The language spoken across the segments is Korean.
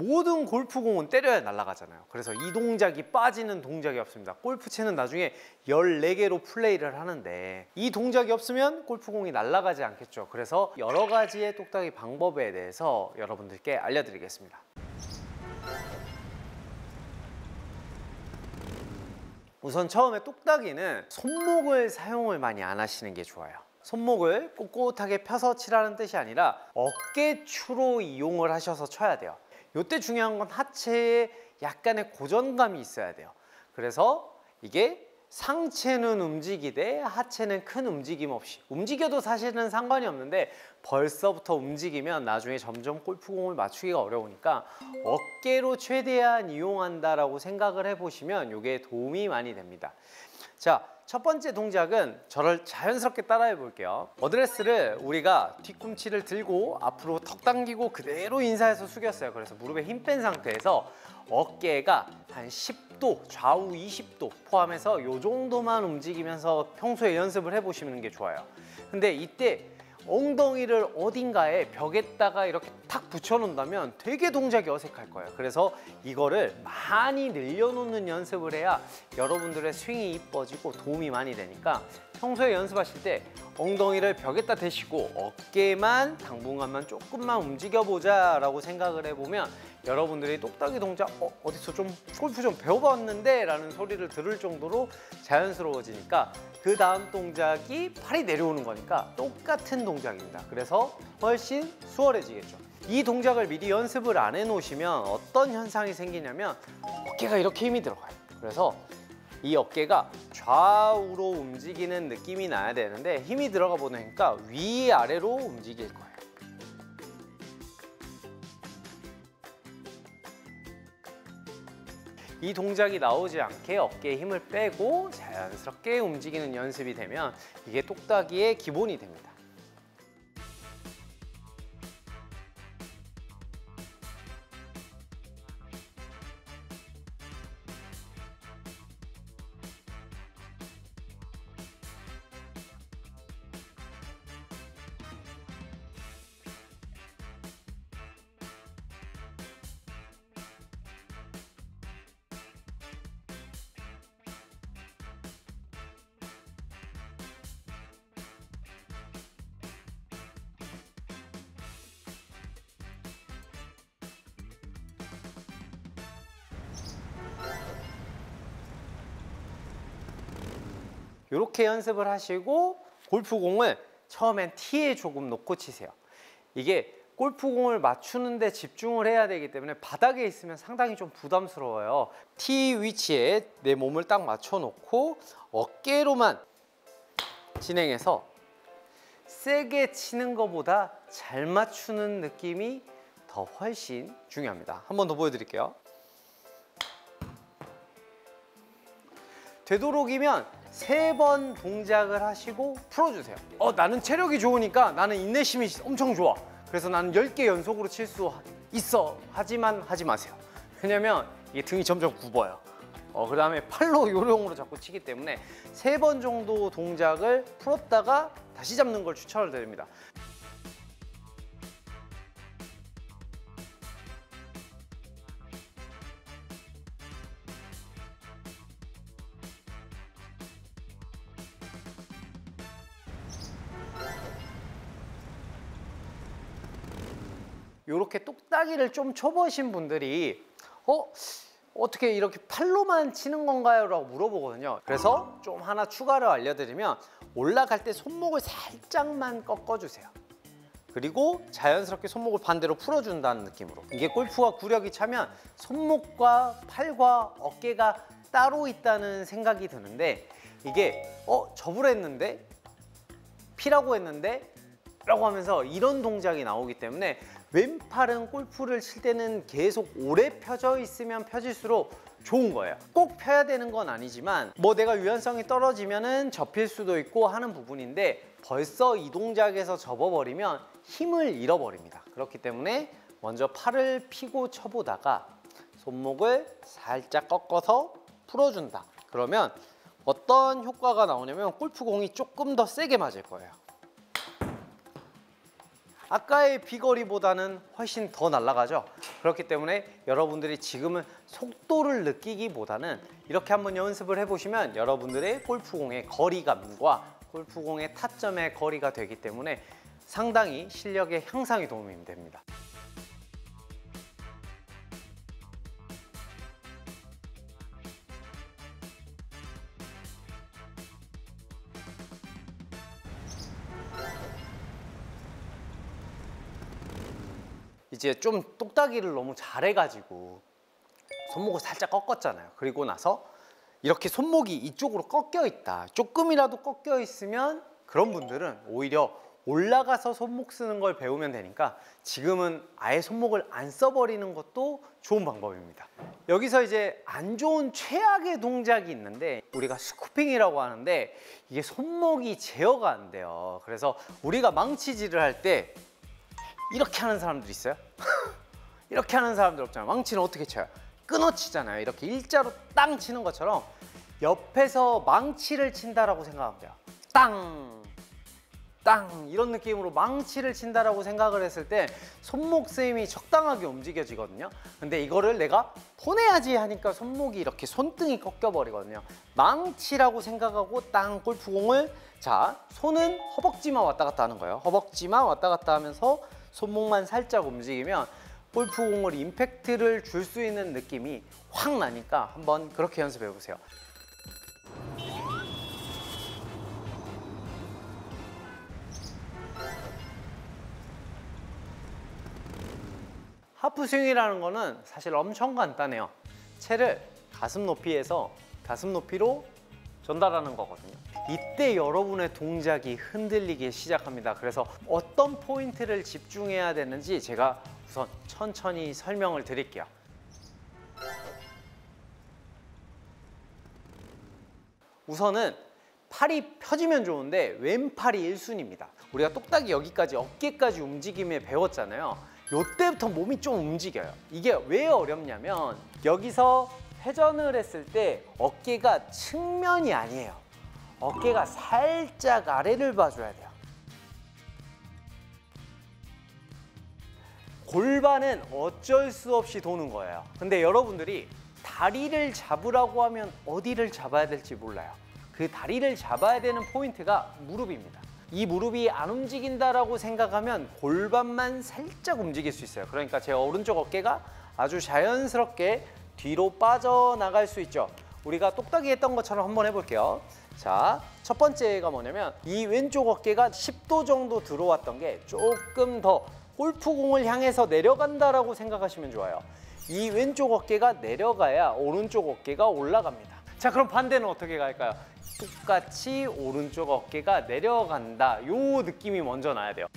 모든 골프공은 때려야 날아가잖아요. 그래서 이 동작이 빠지는 동작이 없습니다. 골프채는 나중에 14개로 플레이를 하는데 이 동작이 없으면 골프공이 날아가지 않겠죠. 그래서 여러 가지의 똑딱이 방법에 대해서 여러분들께 알려드리겠습니다. 우선 처음에 똑딱이는 손목을 사용을 많이 안 하시는 게 좋아요. 손목을 꼿꼿하게 펴서 치라는 뜻이 아니라 어깨추로 이용을 하셔서 쳐야 돼요. 이때 중요한 건 하체에 약간의 고정감이 있어야 돼요. 그래서 이게 상체는 움직이되 하체는 큰 움직임 없이, 움직여도 사실은 상관이 없는데 벌써부터 움직이면 나중에 점점 골프공을 맞추기가 어려우니까 어깨로 최대한 이용한다라고 생각을 해보시면 이게 도움이 많이 됩니다. 자, 첫 번째 동작은 저를 자연스럽게 따라해 볼게요. 어드레스를 우리가 뒤꿈치를 들고 앞으로 턱 당기고 그대로 인사해서 숙였어요. 그래서 무릎에 힘 뺀 상태에서 어깨가 한 10도, 좌우 20도 포함해서 이 정도만 움직이면서 평소에 연습을 해보시는 게 좋아요. 근데 이때 엉덩이를 어딘가에 벽에다가 이렇게 탁 붙여놓는다면 되게 동작이 어색할 거예요. 그래서 이거를 많이 늘려놓는 연습을 해야 여러분들의 스윙이 이뻐지고 도움이 많이 되니까 평소에 연습하실 때 엉덩이를 벽에다 대시고 어깨만 당분간만 조금만 움직여보자 라고 생각을 해보면 여러분들이 똑딱이 동작 어디서 좀 골프 좀 배워봤는데 라는 소리를 들을 정도로 자연스러워지니까 그 다음 동작이 팔이 내려오는 거니까 똑같은 동작입니다. 그래서 훨씬 수월해지겠죠. 이 동작을 미리 연습을 안 해놓으시면 어떤 현상이 생기냐면 어깨가 이렇게 힘이 들어가요. 그래서 이 어깨가 좌우로 움직이는 느낌이 나야 되는데 힘이 들어가 보니까 위아래로 움직일 거예요. 이 동작이 나오지 않게 어깨에 힘을 빼고 자연스럽게 움직이는 연습이 되면 이게 똑딱이의 기본이 됩니다. 이렇게 연습을 하시고 골프공을 처음엔 티에 조금 놓고 치세요. 이게 골프공을 맞추는데 집중을 해야 되기 때문에 바닥에 있으면 상당히 좀 부담스러워요. 티 위치에 내 몸을 딱 맞춰 놓고 어깨로만 진행해서 세게 치는 것보다 잘 맞추는 느낌이 더 훨씬 중요합니다. 한 번 더 보여드릴게요. 되도록이면 3번 동작을 하시고 풀어주세요. 나는 체력이 좋으니까 나는 인내심이 엄청 좋아. 그래서 나는 10개 연속으로 칠 수 있어. 하지만 하지 마세요. 왜냐면 이게 등이 점점 굽어요. 그 다음에 팔로 요령으로 자꾸 치기 때문에 3번 정도 동작을 풀었다가 다시 잡는 걸 추천을 드립니다. 이렇게 똑딱이를 좀 쳐보신 분들이 어떻게 이렇게 팔로만 치는 건가요? 라고 물어보거든요. 그래서 좀 하나 추가로 알려드리면 올라갈 때 손목을 살짝만 꺾어주세요. 그리고 자연스럽게 손목을 반대로 풀어준다는 느낌으로. 이게 골프와 구력이 차면 손목과 팔과 어깨가 따로 있다는 생각이 드는데 이게 접으려 했는데 피라고 했는데 라고 하면서 이런 동작이 나오기 때문에 왼팔은 골프를 칠 때는 계속 오래 펴져 있으면 펴질수록 좋은 거예요. 꼭 펴야 되는 건 아니지만 내가 유연성이 떨어지면은 접힐 수도 있고 하는 부분인데 벌써 이 동작에서 접어버리면 힘을 잃어버립니다. 그렇기 때문에 먼저 팔을 펴고 쳐보다가 손목을 살짝 꺾어서 풀어준다. 그러면 어떤 효과가 나오냐면 골프공이 조금 더 세게 맞을 거예요. 아까의 비거리보다는 훨씬 더 날아가죠. 그렇기 때문에 여러분들이 지금은 속도를 느끼기보다는 이렇게 한번 연습을 해보시면 여러분들의 골프공의 거리감과 골프공의 타점의 거리가 되기 때문에 상당히 실력의 향상에 도움이 됩니다. 이제 좀 똑딱이를 너무 잘해가지고 손목을 살짝 꺾었잖아요. 그리고 나서 이렇게 손목이 이쪽으로 꺾여 있다, 조금이라도 꺾여 있으면 그런 분들은 오히려 올라가서 손목 쓰는 걸 배우면 되니까 지금은 아예 손목을 안 써버리는 것도 좋은 방법입니다. 여기서 이제 안 좋은 최악의 동작이 있는데 우리가 스쿠핑이라고 하는데 이게 손목이 제어가 안 돼요. 그래서 우리가 망치질을 할 때 이렇게 하는 사람들 있어요? 이렇게 하는 사람들 없잖아요. 망치는 어떻게 쳐요? 끊어치잖아요. 이렇게 일자로 땅 치는 것처럼 옆에서 망치를 친다라고 생각하면 돼요. 땅! 땅! 이런 느낌으로 망치를 친다라고 생각을 했을 때 손목 쓰임이 적당하게 움직여지거든요. 근데 이거를 내가 보내야지 하니까 손목이 이렇게 손등이 꺾여버리거든요. 망치라고 생각하고 땅 골프공을, 자, 손은 허벅지만 왔다 갔다 하는 거예요. 허벅지만 왔다 갔다 하면서 손목만 살짝 움직이면 골프공을 임팩트를 줄 수 있는 느낌이 확 나니까 한번 그렇게 연습해 보세요. 하프 스윙이라는 거는 사실 엄청 간단해요. 채를 가슴 높이에서 가슴 높이로 전달하는 거거든요. 이때 여러분의 동작이 흔들리기 시작합니다. 그래서 어떤 포인트를 집중해야 되는지 제가 우선 천천히 설명을 드릴게요. 우선은 팔이 펴지면 좋은데 왼팔이 1순위입니다. 우리가 똑딱이 여기까지 어깨까지 움직임에 배웠잖아요. 이때부터 몸이 좀 움직여요. 이게 왜 어렵냐면 여기서 회전을 했을 때 어깨가 측면이 아니에요. 어깨가 살짝 아래를 봐줘야 돼요. 골반은 어쩔 수 없이 도는 거예요. 근데 여러분들이 다리를 잡으라고 하면 어디를 잡아야 될지 몰라요. 그 다리를 잡아야 되는 포인트가 무릎입니다. 이 무릎이 안 움직인다라고 생각하면 골반만 살짝 움직일 수 있어요. 그러니까 제 오른쪽 어깨가 아주 자연스럽게 뒤로 빠져나갈 수 있죠. 우리가 똑딱이 했던 것처럼 한번 해볼게요. 자, 첫 번째가 뭐냐면 이 왼쪽 어깨가 10도 정도 들어왔던 게 조금 더 골프공을 향해서 내려간다라고 생각하시면 좋아요. 이 왼쪽 어깨가 내려가야 오른쪽 어깨가 올라갑니다. 자, 그럼 반대는 어떻게 갈까요? 똑같이 오른쪽 어깨가 내려간다. 요 느낌이 먼저 나야 돼요.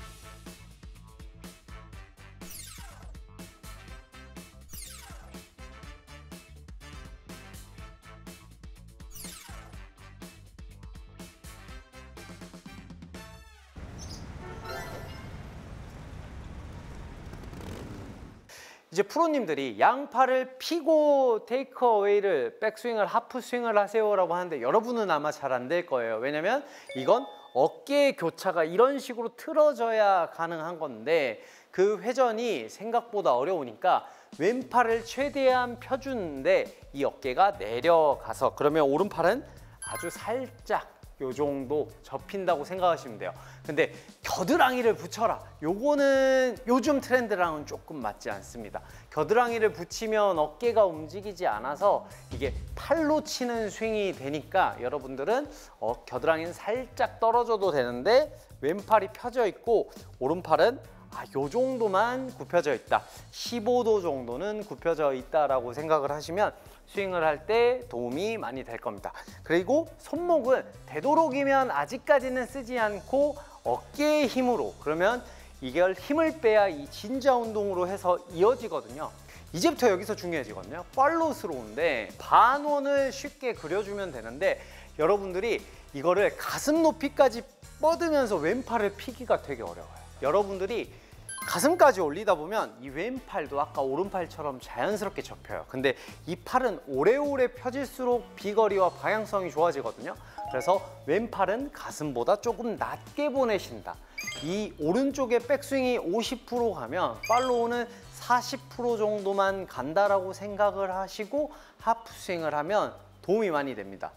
이제 프로님들이 양팔을 펴고 테이크어웨이를 백스윙을 하프 스윙을 하세요라고 하는데 여러분은 아마 잘 안 될 거예요. 왜냐면 이건 어깨의 교차가 이런 식으로 틀어져야 가능한 건데 그 회전이 생각보다 어려우니까 왼팔을 최대한 펴주는데 이 어깨가 내려가서, 그러면 오른팔은 아주 살짝 요 정도 접힌다고 생각하시면 돼요. 근데 겨드랑이를 붙여라, 요거는 요즘 트렌드랑은 조금 맞지 않습니다. 겨드랑이를 붙이면 어깨가 움직이지 않아서 이게 팔로 치는 스윙이 되니까 여러분들은 겨드랑이는 살짝 떨어져도 되는데 왼팔이 펴져 있고 오른팔은 요 정도만 굽혀져 있다, 15도 정도는 굽혀져 있다라고 생각을 하시면 스윙을 할 때 도움이 많이 될 겁니다. 그리고 손목은 되도록이면 아직까지는 쓰지 않고 어깨의 힘으로, 그러면 이걸 힘을 빼야 이 진자 운동으로 해서 이어지거든요. 이제부터 여기서 중요해지거든요. 팔로스로운데 반원을 쉽게 그려주면 되는데 여러분들이 이거를 가슴 높이까지 뻗으면서 왼팔을 피기가 되게 어려워요. 여러분들이 가슴까지 올리다 보면 이 왼팔도 아까 오른팔처럼 자연스럽게 접혀요. 근데 이 팔은 오래오래 펴질수록 비거리와 방향성이 좋아지거든요. 그래서 왼팔은 가슴보다 조금 낮게 보내신다. 이 오른쪽에 백스윙이 50% 가면 팔로우는 40% 정도만 간다라고 생각을 하시고 하프 스윙을 하면 도움이 많이 됩니다.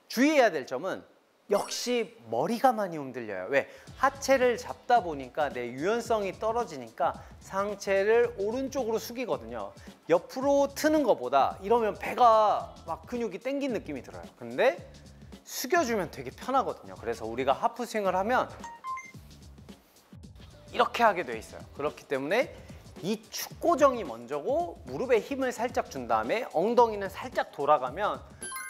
주의해야 될 점은 역시 머리가 많이 흔들려요. 왜? 하체를 잡다 보니까 내 유연성이 떨어지니까 상체를 오른쪽으로 숙이거든요. 옆으로 트는 것보다 이러면 배가 막 근육이 땡긴 느낌이 들어요. 근데 숙여주면 되게 편하거든요. 그래서 우리가 하프 스윙을 하면 이렇게 하게 돼 있어요. 그렇기 때문에 이 축고정이 먼저고 무릎에 힘을 살짝 준 다음에 엉덩이는 살짝 돌아가면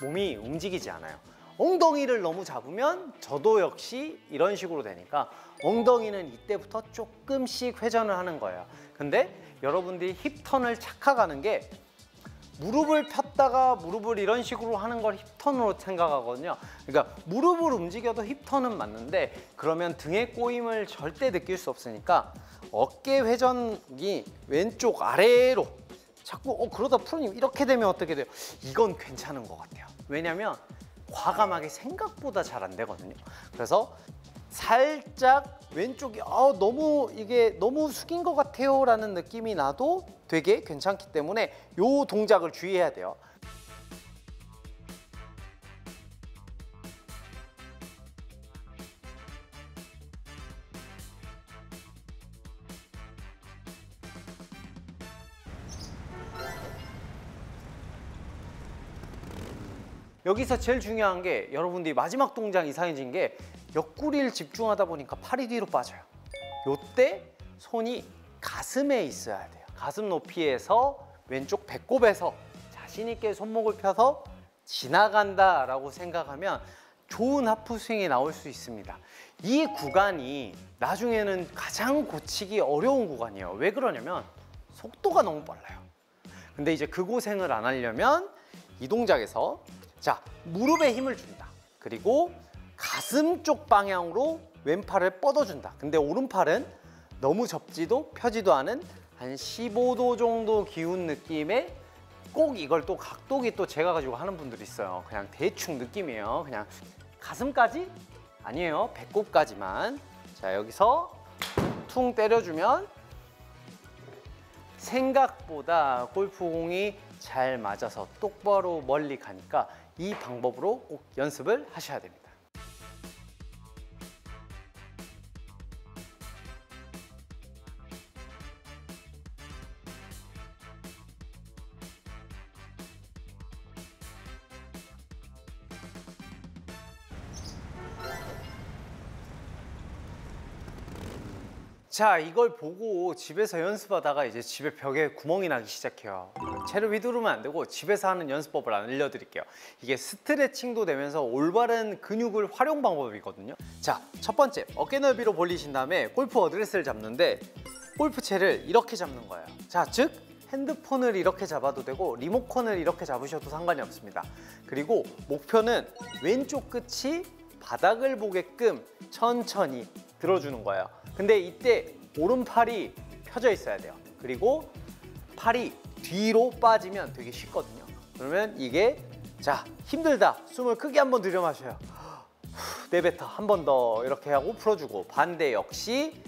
몸이 움직이지 않아요. 엉덩이를 너무 잡으면 저도 역시 이런 식으로 되니까 엉덩이는 이때부터 조금씩 회전을 하는 거예요. 근데 여러분들이 힙턴을 착각하는 게 무릎을 폈다가 무릎을 이런 식으로 하는 걸 힙턴으로 생각하거든요. 그러니까 무릎을 움직여도 힙턴은 맞는데 그러면 등의 꼬임을 절대 느낄 수 없으니까 어깨 회전이 왼쪽 아래로 자꾸 그러다 프로님 이렇게 되면 어떻게 돼요? 이건 괜찮은 것 같아요. 왜냐면 과감하게 생각보다 잘 안 되거든요. 그래서 살짝 왼쪽이 너무 이게 너무 숙인 것 같아요 라는 느낌이 나도 되게 괜찮기 때문에 이 동작을 주의해야 돼요. 여기서 제일 중요한 게 여러분들이 마지막 동작 이상해진 게 옆구리를 집중하다 보니까 팔이 뒤로 빠져요. 요때 손이 가슴에 있어야 돼요. 가슴 높이에서 왼쪽 배꼽에서 자신 있게 손목을 펴서 지나간다 라고 생각하면 좋은 하프 스윙이 나올 수 있습니다. 이 구간이 나중에는 가장 고치기 어려운 구간이에요. 왜 그러냐면 속도가 너무 빨라요. 근데 이제 그 고생을 안 하려면 이 동작에서 자, 무릎에 힘을 준다. 그리고 가슴 쪽 방향으로 왼팔을 뻗어준다. 근데 오른팔은 너무 접지도 펴지도 않은 한 15도 정도 기운 느낌의 꼭 이걸 또 각도기 또 제가 가지고 하는 분들이 있어요. 그냥 대충 느낌이에요. 그냥 가슴까지? 아니에요. 배꼽까지만. 자, 여기서 퉁 때려주면 생각보다 골프공이 잘 맞아서 똑바로 멀리 가니까 이 방법으로 꼭 연습을 하셔야 됩니다. 자, 이걸 보고 집에서 연습하다가 이제 집에 벽에 구멍이 나기 시작해요. 채를 휘두르면 안 되고 집에서 하는 연습법을 알려드릴게요. 이게 스트레칭도 되면서 올바른 근육을 활용 방법이거든요. 자, 첫 번째, 어깨 넓이로 벌리신 다음에 골프 어드레스를 잡는데 골프채를 이렇게 잡는 거예요. 자, 즉 핸드폰을 이렇게 잡아도 되고 리모컨을 이렇게 잡으셔도 상관이 없습니다. 그리고 목표는 왼쪽 끝이 바닥을 보게끔 천천히 들어주는 거예요. 근데 이때 오른팔이 펴져 있어야 돼요. 그리고 팔이 뒤로 빠지면 되게 쉽거든요. 그러면 이게 자, 힘들다. 숨을 크게 한번 들여 마셔요. 내뱉어. 한 번 더 이렇게 하고 풀어주고 반대 역시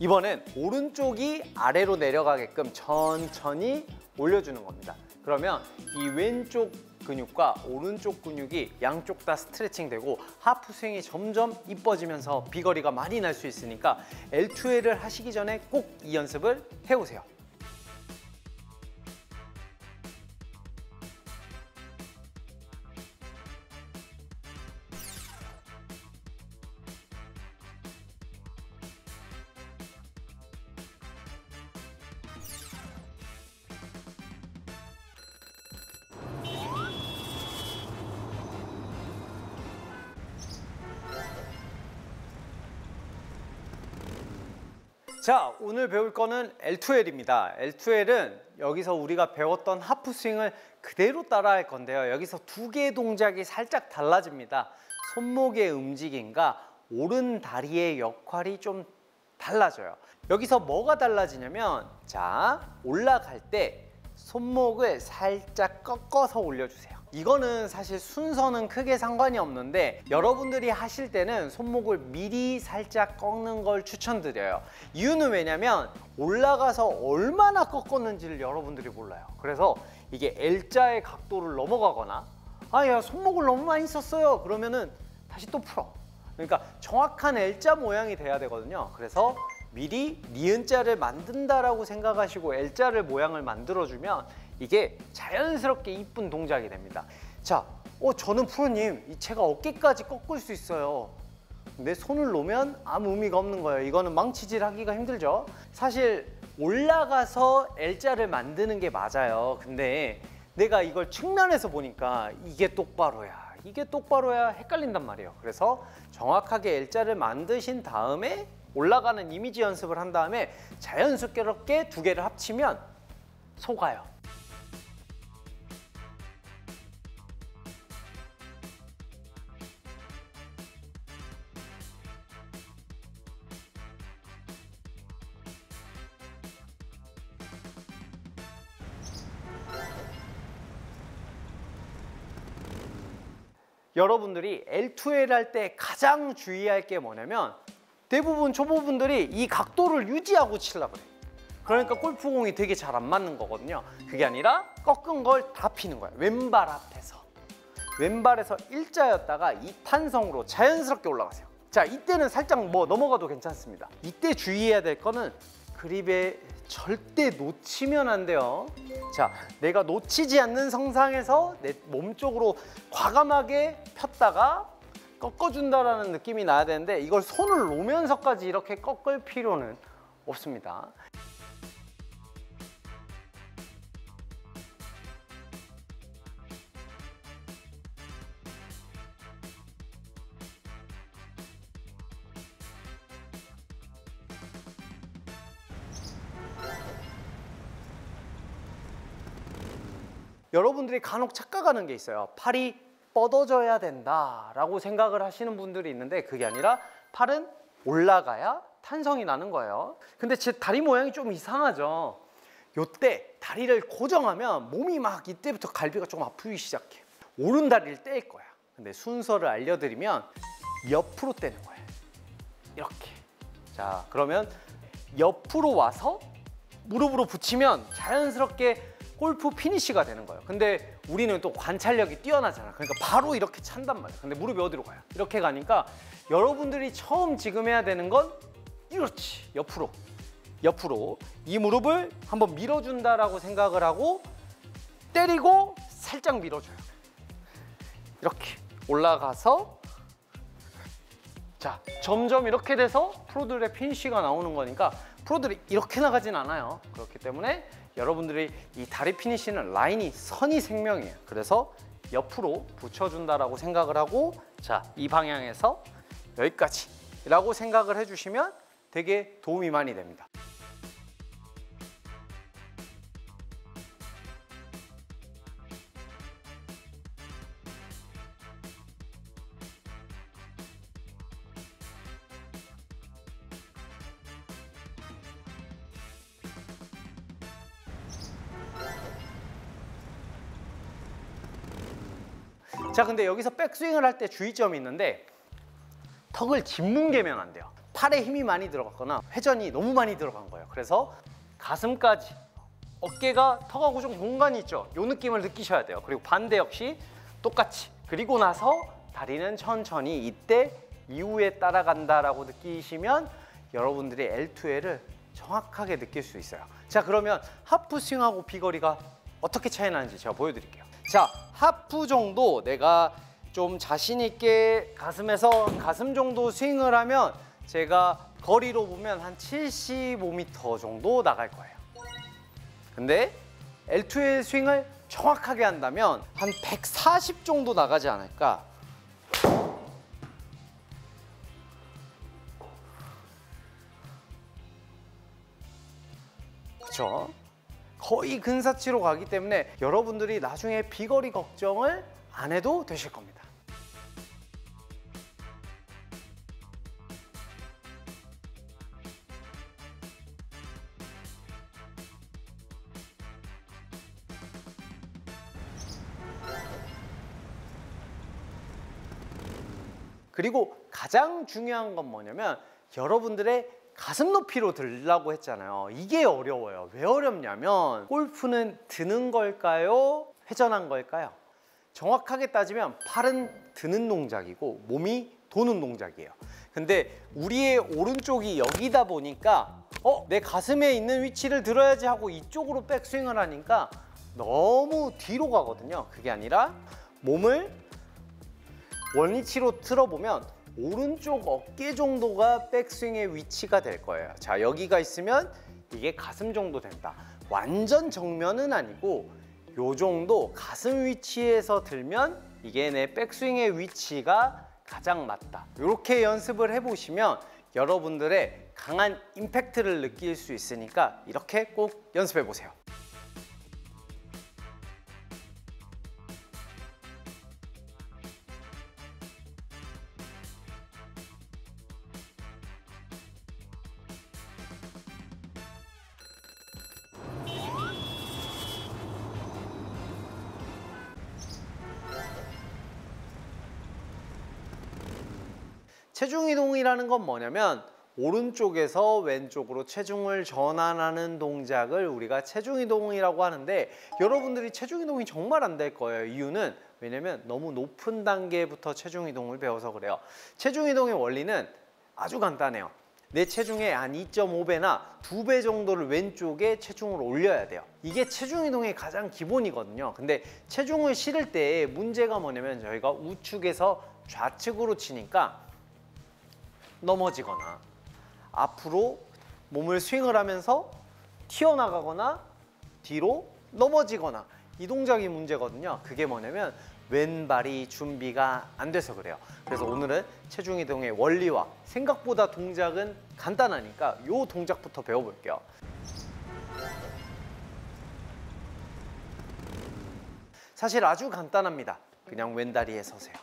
이번엔 오른쪽이 아래로 내려가게끔 천천히 올려주는 겁니다. 그러면 이 왼쪽 근육과 오른쪽 근육이 양쪽 다 스트레칭 되고 하프 스윙이 점점 이뻐지면서 비거리가 많이 날 수 있으니까 L2L을 하시기 전에 꼭 이 연습을 해오세요. 자, 오늘 배울 거는 L2L입니다. L2L은 여기서 우리가 배웠던 하프 스윙을 그대로 따라 할 건데요. 여기서 두 개의 동작이 살짝 달라집니다. 손목의 움직임과 오른 다리의 역할이 좀 달라져요. 여기서 뭐가 달라지냐면, 자, 올라갈 때 손목을 살짝 꺾어서 올려주세요. 이거는 사실 순서는 크게 상관이 없는데 여러분들이 하실 때는 손목을 미리 살짝 꺾는 걸 추천드려요. 이유는 왜냐면 올라가서 얼마나 꺾었는지를 여러분들이 몰라요. 그래서 이게 L자의 각도를 넘어가거나 야 손목을 너무 많이 썼어요 그러면은 다시 또 풀어. 그러니까 정확한 L자 모양이 돼야 되거든요. 그래서 미리 니은자를 만든다라고 생각하시고 L자를 모양을 만들어주면 이게 자연스럽게 이쁜 동작이 됩니다. 자, 저는 프로님 제가 어깨까지 꺾을 수 있어요. 근데 손을 놓으면 아무 의미가 없는 거예요. 이거는 망치질 하기가 힘들죠. 사실 올라가서 L자를 만드는 게 맞아요. 근데 내가 이걸 측면에서 보니까 이게 똑바로야, 이게 똑바로야 헷갈린단 말이에요. 그래서 정확하게 L자를 만드신 다음에 올라가는 이미지 연습을 한 다음에 자연스럽게 두 개를 합치면 속아요. 여러분들이 L2L 할 때 가장 주의할 게 뭐냐면 대부분 초보분들이 이 각도를 유지하고 치려고 그래. 그러니까 골프공이 되게 잘 안 맞는 거거든요. 그게 아니라 꺾은 걸 다 피는 거야. 왼발 앞에서. 왼발에서 일자였다가 이 탄성으로 자연스럽게 올라가세요. 자, 이때는 살짝 넘어가도 괜찮습니다. 이때 주의해야 될 거는 그립에 절대 놓치면 안 돼요. 자, 내가 놓치지 않는 성상에서 내 몸쪽으로 과감하게 폈다가 꺾어준다라는 느낌이 나야 되는데 이걸 손을 놓으면서까지 이렇게 꺾을 필요는 없습니다. 여러분들이 간혹 착각하는 게 있어요. 팔이 뻗어져야 된다라고 생각을 하시는 분들이 있는데 그게 아니라 팔은 올라가야 탄성이 나는 거예요. 근데 제 다리 모양이 좀 이상하죠. 요때 다리를 고정하면 몸이 막 이때부터 갈비가 좀 아프기 시작해. 오른 다리를 뗄 거야. 근데 순서를 알려드리면 옆으로 떼는 거예요. 이렇게. 자, 그러면 옆으로 와서 무릎으로 붙이면 자연스럽게 골프 피니쉬가 되는 거예요. 근데 우리는 또 관찰력이 뛰어나잖아. 그러니까 바로 이렇게 찬단 말이에요. 근데 무릎이 어디로 가요? 이렇게 가니까 여러분들이 처음 지금 해야 되는 건 이렇지. 옆으로 이 무릎을 한번 밀어준다라고 생각을 하고 때리고 살짝 밀어줘요. 이렇게 올라가서 자, 점점 이렇게 돼서 프로들의 피니쉬가 나오는 거니까 프로들이 이렇게 나가진 않아요. 그렇기 때문에 여러분들이 이 다리 피니쉬는 라인이 선이 생명이에요. 그래서 옆으로 붙여준다라고 생각을 하고 자, 이 방향에서 여기까지 라고 생각을 해주시면 되게 도움이 많이 됩니다. 자, 근데 여기서 백스윙을 할 때 주의점이 있는데 턱을 짓뭉개면 안 돼요. 팔에 힘이 많이 들어갔거나 회전이 너무 많이 들어간 거예요. 그래서 가슴까지 어깨가 턱하고 좀 공간이 있죠. 이 느낌을 느끼셔야 돼요. 그리고 반대 역시 똑같이. 그리고 나서 다리는 천천히 이때 이후에 따라간다라고 느끼시면 여러분들이 L2L을 정확하게 느낄 수 있어요. 자, 그러면 하프 스윙하고 비거리가 어떻게 차이 나는지 제가 보여드릴게요. 자, 하프 정도 내가 좀 자신 있게 가슴 정도 스윙을 하면 제가 거리로 보면 한 75m 정도 나갈 거예요. 근데 L2L 스윙을 정확하게 한다면 한 140 정도 나가지 않을까. 그쵸? 거의 근사치로 가기 때문에 여러분들이 나중에 비거리 걱정을 안 해도 되실 겁니다. 그리고 가장 중요한 건 뭐냐면 여러분들의 가슴 높이로 들라고 했잖아요. 이게 어려워요. 왜 어렵냐면 골프는 드는 걸까요? 회전한 걸까요? 정확하게 따지면 팔은 드는 동작이고 몸이 도는 동작이에요. 근데 우리의 오른쪽이 여기다 보니까 내 가슴에 있는 위치를 들어야지 하고 이쪽으로 백스윙을 하니까 너무 뒤로 가거든요. 그게 아니라 몸을 원위치로 틀어보면 오른쪽 어깨 정도가 백스윙의 위치가 될 거예요. 자, 여기가 있으면 이게 가슴 정도 된다. 완전 정면은 아니고 요 정도 가슴 위치에서 들면 이게 내 백스윙의 위치가 가장 맞다. 이렇게 연습을 해보시면 여러분들의 강한 임팩트를 느낄 수 있으니까 이렇게 꼭 연습해 보세요. 체중 이동이라는 건 뭐냐면 오른쪽에서 왼쪽으로 체중을 전환하는 동작을 우리가 체중 이동이라고 하는데 여러분들이 체중 이동이 정말 안 될 거예요. 이유는 왜냐면 너무 높은 단계부터 체중 이동을 배워서 그래요. 체중 이동의 원리는 아주 간단해요. 내 체중의 한 2.5배나 2배 정도를 왼쪽에 체중을 올려야 돼요. 이게 체중 이동의 가장 기본이거든요. 근데 체중을 실을 때 문제가 뭐냐면 저희가 우측에서 좌측으로 치니까 넘어지거나 앞으로 몸을 스윙을 하면서 튀어나가거나 뒤로 넘어지거나 이 동작이 문제거든요. 그게 뭐냐면 왼발이 준비가 안 돼서 그래요. 그래서 오늘은 체중 이동의 원리와 생각보다 동작은 간단하니까 이 동작부터 배워볼게요. 사실 아주 간단합니다. 그냥 왼다리에 서세요.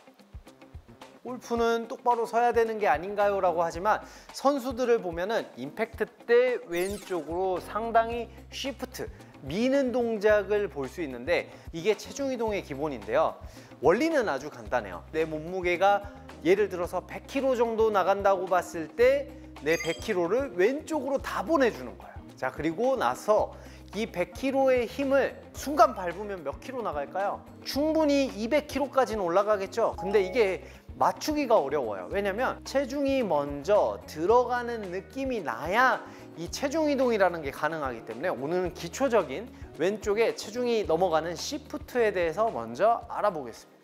골프는 똑바로 서야 되는 게 아닌가요? 라고 하지만 선수들을 보면은 임팩트 때 왼쪽으로 상당히 쉬프트, 미는 동작을 볼 수 있는데 이게 체중 이동의 기본인데요. 원리는 아주 간단해요. 내 몸무게가 예를 들어서 100kg 정도 나간다고 봤을 때 내 100kg를 왼쪽으로 다 보내주는 거예요. 자, 그리고 나서 이 100kg의 힘을 순간 밟으면 몇 킬로 나갈까요? 충분히 200kg까지는 올라가겠죠? 근데 이게 맞추기가 어려워요. 왜냐면 체중이 먼저 들어가는 느낌이 나야 이 체중 이동이라는 게 가능하기 때문에 오늘은 기초적인 왼쪽에 체중이 넘어가는 시프트에 대해서 먼저 알아보겠습니다.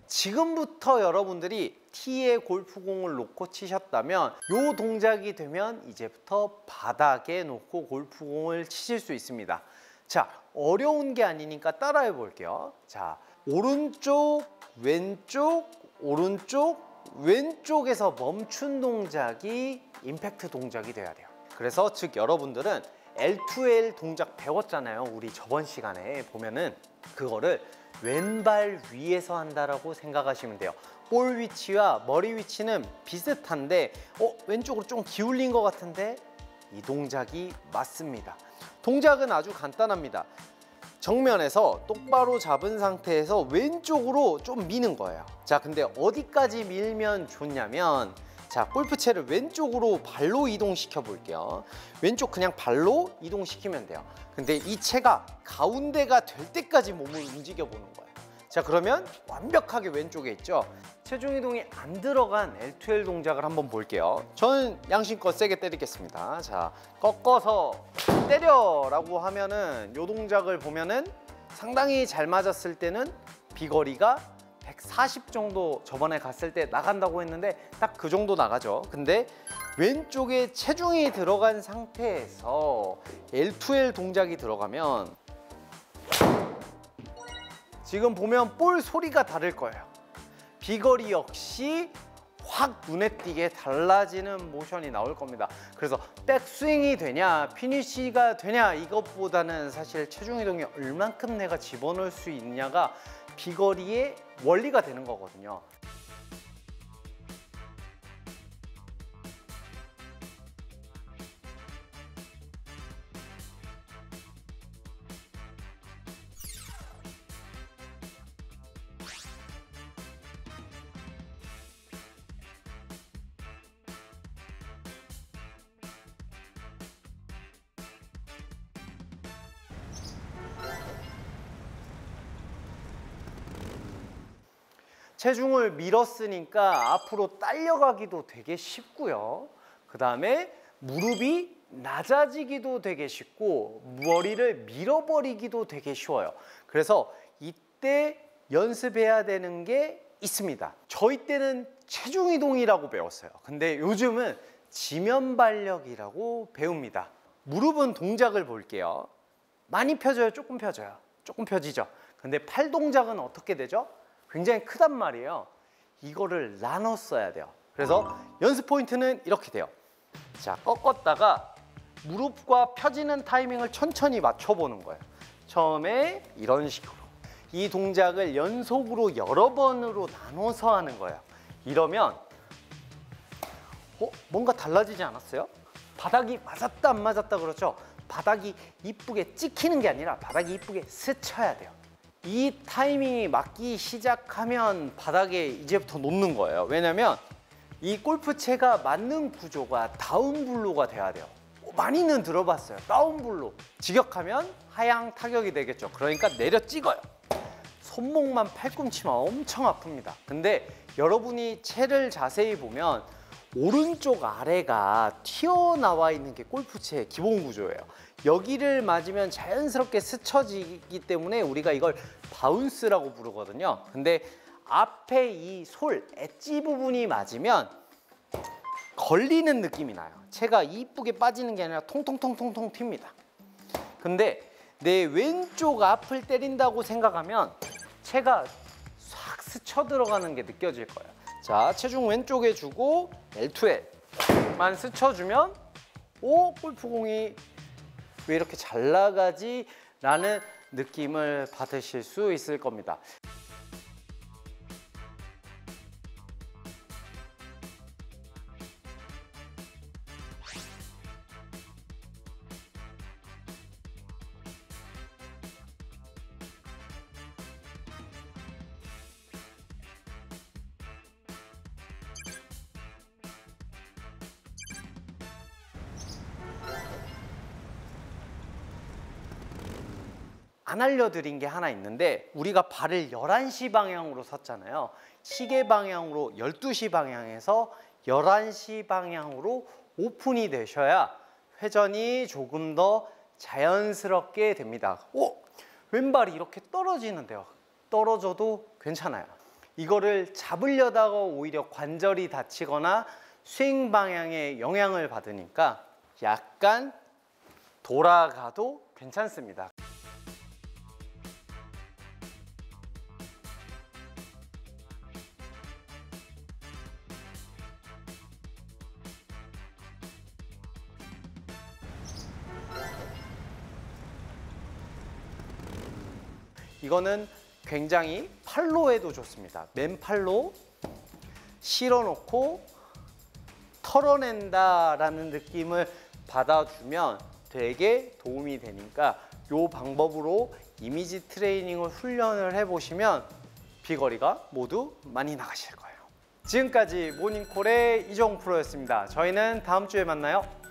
지금부터 여러분들이 티에 골프공을 놓고 치셨다면 이 동작이 되면 이제부터 바닥에 놓고 골프공을 치실 수 있습니다. 자, 어려운 게 아니니까 따라해 볼게요. 자, 오른쪽, 왼쪽, 오른쪽, 왼쪽에서 멈춘 동작이 임팩트 동작이 돼야 돼요. 그래서 즉 여러분들은 L2L 동작 배웠잖아요. 우리 저번 시간에 보면은 그거를 왼발 위에서 한다라고 생각하시면 돼요. 볼 위치와 머리 위치는 비슷한데 왼쪽으로 좀 기울린 것 같은데 이 동작이 맞습니다. 동작은 아주 간단합니다. 정면에서 똑바로 잡은 상태에서 왼쪽으로 좀 미는 거예요. 자, 근데 어디까지 밀면 좋냐면 자, 골프채를 왼쪽으로 발로 이동시켜 볼게요. 왼쪽 그냥 발로 이동시키면 돼요. 근데 이 채가 가운데가 될 때까지 몸을 움직여 보는 거예요. 자, 그러면 완벽하게 왼쪽에 있죠. 체중 이동이 안 들어간 L2L 동작을 한번 볼게요. 저는 양심껏 세게 때리겠습니다. 자, 꺾어서 때려 라고 하면은 이 동작을 보면은 상당히 잘 맞았을 때는 비거리가 140 정도 저번에 갔을 때 나간다고 했는데 딱 그 정도 나가죠. 근데 왼쪽에 체중이 들어간 상태에서 L2L 동작이 들어가면 지금 보면 볼 소리가 다를 거예요. 비거리 역시 확 눈에 띄게 달라지는 모션이 나올 겁니다. 그래서 백스윙이 되냐 피니쉬가 되냐 이것보다는 사실 체중 이동이 얼만큼 내가 집어넣을 수 있냐가 비거리의 원리가 되는 거거든요. 체중을 밀었으니까 앞으로 딸려가기도 되게 쉽고요. 그 다음에 무릎이 낮아지기도 되게 쉽고 머리를 밀어버리기도 되게 쉬워요. 그래서 이때 연습해야 되는 게 있습니다. 저희 때는 체중 이동이라고 배웠어요. 근데 요즘은 지면 발력이라고 배웁니다. 무릎은 동작을 볼게요. 많이 펴져요? 조금 펴져요? 조금 펴지죠? 근데 팔 동작은 어떻게 되죠? 굉장히 크단 말이에요. 이거를 나눠 써야 돼요. 그래서 연습 포인트는 이렇게 돼요. 자, 꺾었다가 무릎과 펴지는 타이밍을 천천히 맞춰보는 거예요. 처음에 이런 식으로 이 동작을 연속으로 여러 번으로 나눠서 하는 거예요. 이러면 뭔가 달라지지 않았어요? 바닥이 맞았다 안 맞았다 그렇죠? 바닥이 이쁘게 찍히는 게 아니라 바닥이 이쁘게 스쳐야 돼요. 이 타이밍이 맞기 시작하면 바닥에 이제부터 놓는 거예요. 왜냐면 이 골프채가 맞는 구조가 다운블로가 돼야 돼요. 많이는 들어봤어요. 다운블로. 직역하면 하향 타격이 되겠죠. 그러니까 내려 찍어요. 손목만 팔꿈치만 엄청 아픕니다. 근데 여러분이 채를 자세히 보면 오른쪽 아래가 튀어나와 있는 게 골프채의 기본 구조예요. 여기를 맞으면 자연스럽게 스쳐지기 때문에 우리가 이걸 바운스라고 부르거든요. 근데 앞에 이 솔, 엣지 부분이 맞으면 걸리는 느낌이 나요. 채가 이쁘게 빠지는 게 아니라 통통통통통 튑니다. 근데 내 왼쪽 앞을 때린다고 생각하면 채가 싹 스쳐 들어가는 게 느껴질 거예요. 자, 체중 왼쪽에 주고 L2L만 스쳐주면 골프공이 왜 이렇게 잘 나가지? 라는 느낌을 받으실 수 있을 겁니다. 안 알려드린 게 하나 있는데 우리가 발을 11시 방향으로 섰잖아요. 시계 방향으로 12시 방향에서 11시 방향으로 오픈이 되셔야 회전이 조금 더 자연스럽게 됩니다. 왼발이 이렇게 떨어지는데요. 떨어져도 괜찮아요. 이거를 잡으려다가 오히려 관절이 다치거나 스윙 방향에 영향을 받으니까 약간 돌아가도 괜찮습니다. 이거는 굉장히 팔로에도 좋습니다. 맨팔로 실어놓고 털어낸다라는 느낌을 받아주면 되게 도움이 되니까 이 방법으로 이미지 트레이닝을 훈련을 해보시면 비거리가 모두 많이 나가실 거예요. 지금까지 모닝콜의 이종 프로였습니다. 저희는 다음 주에 만나요.